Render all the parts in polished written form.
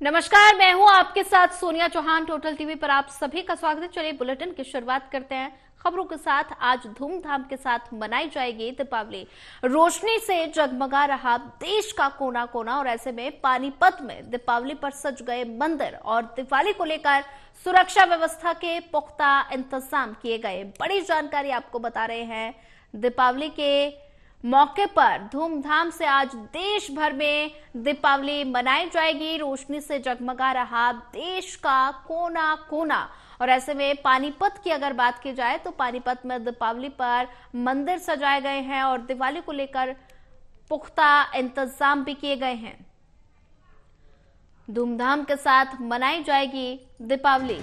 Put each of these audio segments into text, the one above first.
नमस्कार, मैं हूं आपके साथ सोनिया चौहान। टोटल टीवी पर आप सभी का स्वागत है। चलिए बुलेटिन की शुरुआत करते हैं खबरों के साथ। आज धूमधाम के साथ मनाई जाएगी दीपावली। रोशनी से जगमगा रहा देश का कोना कोना, और ऐसे में पानीपत में दीपावली पर सज गए मंदिर और दिवाली को लेकर सुरक्षा व्यवस्था के पुख्ता इंतजाम किए गए। बड़ी जानकारी आपको बता रहे हैं। दीपावली के मौके पर धूमधाम से आज देश भर में दीपावली मनाई जाएगी। रोशनी से जगमगा रहा देश का कोना कोना, और ऐसे में पानीपत की अगर बात की जाए तो पानीपत में दीपावली पर मंदिर सजाए गए हैं और दिवाली को लेकर पुख्ता इंतजाम भी किए गए हैं। धूमधाम के साथ मनाई जाएगी दीपावली।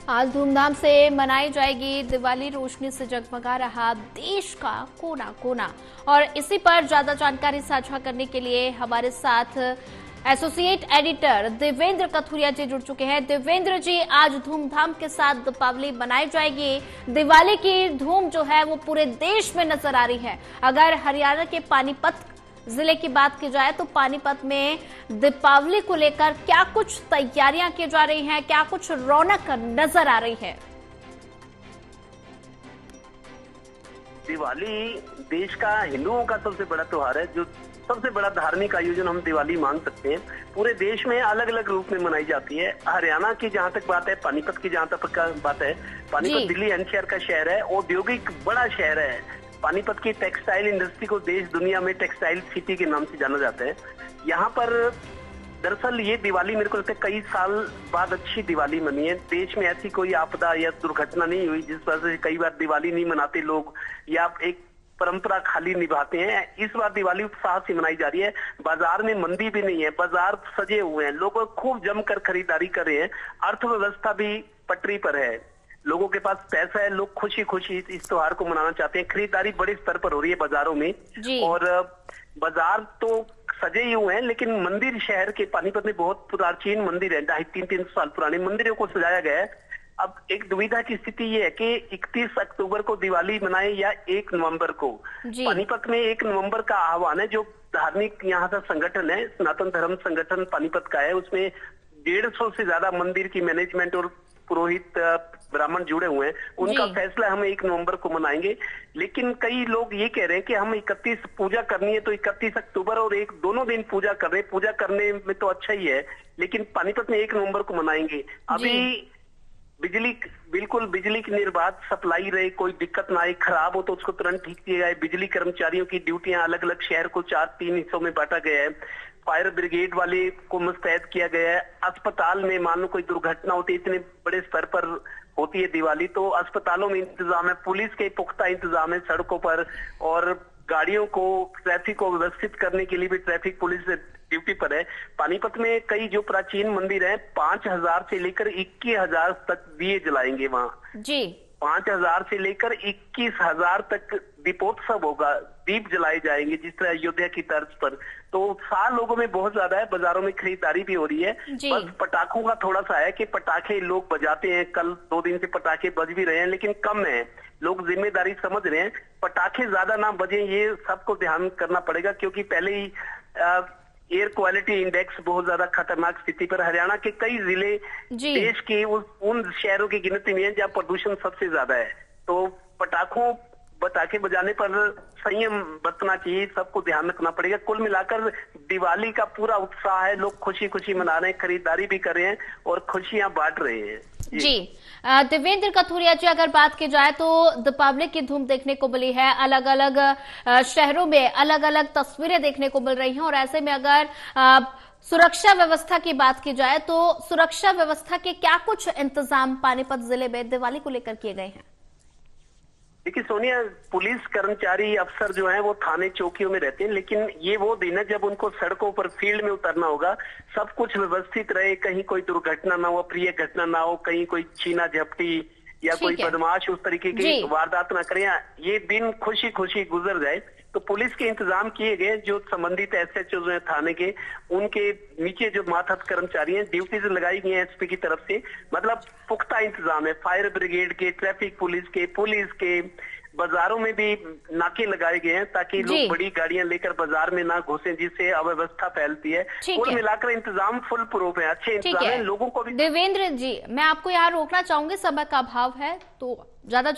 आज धूमधाम से मनाई जाएगी दिवाली। रोशनी से जगमगा रहा देश का कोना कोना, और इसी पर ज्यादा जानकारी साझा करने के लिए हमारे साथ एसोसिएट एडिटर देवेंद्र कथुरिया जी जुड़ चुके हैं। देवेंद्र जी, आज धूमधाम के साथ दीपावली मनाई जाएगी। दिवाली की धूम जो है वो पूरे देश में नजर आ रही है। अगर हरियाणा के पानीपत जिले की बात की जाए तो पानीपत में दीपावली को लेकर क्या कुछ तैयारियां की जा रही हैं, क्या कुछ रौनक नजर आ रही है? दिवाली देश का, हिंदुओं का सबसे बड़ा त्योहार है, जो सबसे बड़ा धार्मिक आयोजन हम दिवाली मान सकते हैं। पूरे देश में अलग अलग रूप में मनाई जाती है। हरियाणा की जहां तक बात है, पानीपत की जहां तक बात है, पानीपत दिल्ली एनसीआर का शहर है, औद्योगिक बड़ा शहर है। पानीपत की टेक्सटाइल इंडस्ट्री को देश दुनिया में टेक्सटाइल सिटी के नाम से जाना जाता है। यहाँ पर दरअसल ये दिवाली मेरे को लगता है कई साल बाद अच्छी दिवाली मनी है। देश में ऐसी कोई आपदा या दुर्घटना नहीं हुई जिस वजह से कई बार दिवाली नहीं मनाते लोग, या एक परंपरा खाली निभाते हैं। इस बार दिवाली उत्साह से मनाई जा रही है। बाजार में मंदी भी नहीं है, बाजार सजे हुए हैं, लोग खूब जमकर खरीदारी कर रहे हैं। अर्थव्यवस्था भी पटरी पर है, लोगों के पास पैसा है, लोग खुशी खुशी इस त्योहार को मनाना चाहते हैं। खरीदारी बड़े स्तर पर हो रही है बाजारों में, और बाजार तो सजे ही हुए हैं, लेकिन मंदिर, शहर के पानीपत में बहुत प्राचीन मंदिर है, 250-300 साल पुराने मंदिरों को सजाया गया है। अब एक दुविधा की स्थिति ये है कि 31 अक्टूबर को दिवाली मनाए या 1 नवंबर को। पानीपत में 1 नवंबर का आह्वान है, जो धार्मिक यहाँ का संगठन है, सनातन धर्म संगठन पानीपत का है। उसमें 150 से ज्यादा मंदिर की मैनेजमेंट और पुरोहित ब्राह्मण जुड़े हुए हैं। उनका फैसला हम 1 नवंबर को मनाएंगे। लेकिन कई लोग ये कह रहे हैं कि हम 31 पूजा करनी है तो 31 अक्टूबर और एक दोनों दिन पूजा कर रहे हैं। पूजा करने में तो अच्छा ही है, लेकिन पानीपत में 1 नवंबर को मनाएंगे। अभी बिजली, बिल्कुल बिजली की निर्बाध सप्लाई रहे, कोई दिक्कत ना आए, खराब हो तो उसको तुरंत ठीक किया जाए। बिजली कर्मचारियों की ड्यूटियां अलग अलग शहर को 4-3 हिस्सों में बांटा गया है। फायर ब्रिगेड वाले को मुस्तैद किया गया है। अस्पताल में मान लो कोई दुर्घटना होती है, इतने बड़े स्तर पर होती है दिवाली, तो अस्पतालों में इंतजाम है, पुलिस के पुख्ता इंतजाम है सड़कों पर, और गाड़ियों को, ट्रैफिक को व्यवस्थित करने के लिए भी ट्रैफिक पुलिस ड्यूटी पर है। पानीपत में कई जो प्राचीन मंदिर हैं, 5000 से लेकर 21,000 तक दिए जलाएंगे वहाँ जी। 5000 से लेकर 21,000 तक दीपोत्सव होगा, दीप जलाए जाएंगे जिस तरह अयोध्या की तर्ज पर। तो उत्साह लोगों में बहुत ज्यादा है, बाजारों में खरीदारी भी हो रही है। बस पटाखों का थोड़ा सा है कि पटाखे लोग बजाते हैं, कल 2 दिन से पटाखे बज भी रहे हैं, लेकिन कम है। लोग जिम्मेदारी समझ रहे हैं, पटाखे ज्यादा ना बजे, ये सबको ध्यान करना पड़ेगा, क्योंकि पहले ही एयर क्वालिटी इंडेक्स बहुत ज्यादा खतरनाक स्थिति पर। हरियाणा के कई जिले देश के उन शहरों की गिनती में है जहाँ प्रदूषण सबसे ज्यादा है। तो पटाखे बजाने पर संयम बरतना चाहिए, सबको ध्यान रखना पड़ेगा। कुल मिलाकर दिवाली का पूरा उत्साह है, लोग खुशी खुशी मना रहे हैं, खरीदारी भी कर रहे हैं और खुशियां बांट रहे हैं जी। देवेंद्र कथुरिया जी, अगर बात की जाए तो दीपावली की धूम देखने को मिली है। अलग अलग शहरों में अलग अलग तस्वीरें देखने को मिल रही हैं, और ऐसे में अगर सुरक्षा व्यवस्था की बात की जाए तो सुरक्षा व्यवस्था के क्या कुछ इंतजाम पानीपत जिले में दिवाली को लेकर किए गए हैं? देखिए सोनिया, पुलिस कर्मचारी अफसर जो हैं वो थाने चौकियों में रहते हैं, लेकिन ये वो दिन है जब उनको सड़कों पर फील्ड में उतरना होगा। सब कुछ व्यवस्थित रहे, कहीं कोई दुर्घटना ना हो, अप्रिय घटना ना हो, कहीं कोई छीना झपटी या कोई बदमाश उस तरीके की वारदात ना करे, ये दिन खुशी खुशी गुजर जाए। तो पुलिस के इंतजाम किए गए, जो संबंधित एसएचओ हैं थाने के, उनके नीचे जो मातहत कर्मचारी हैं, ड्यूटीज लगाई गई हैं एसपी की तरफ से। मतलब पुख्ता इंतजाम है, फायर ब्रिगेड के, ट्रैफिक पुलिस के, बाजारों में भी नाके लगाए गए हैं ताकि लोग बड़ी गाड़ियां लेकर बाजार में ना घुसें, जिससे अव्यवस्था फैलती है। कुल मिलाकर इंतजाम फुल प्रूफ है, अच्छे इंतजाम है, लोगों को भी। देवेंद्र जी, मैं आपको यहाँ रोकना चाहूंगी, समय का अभाव है तो ज्यादा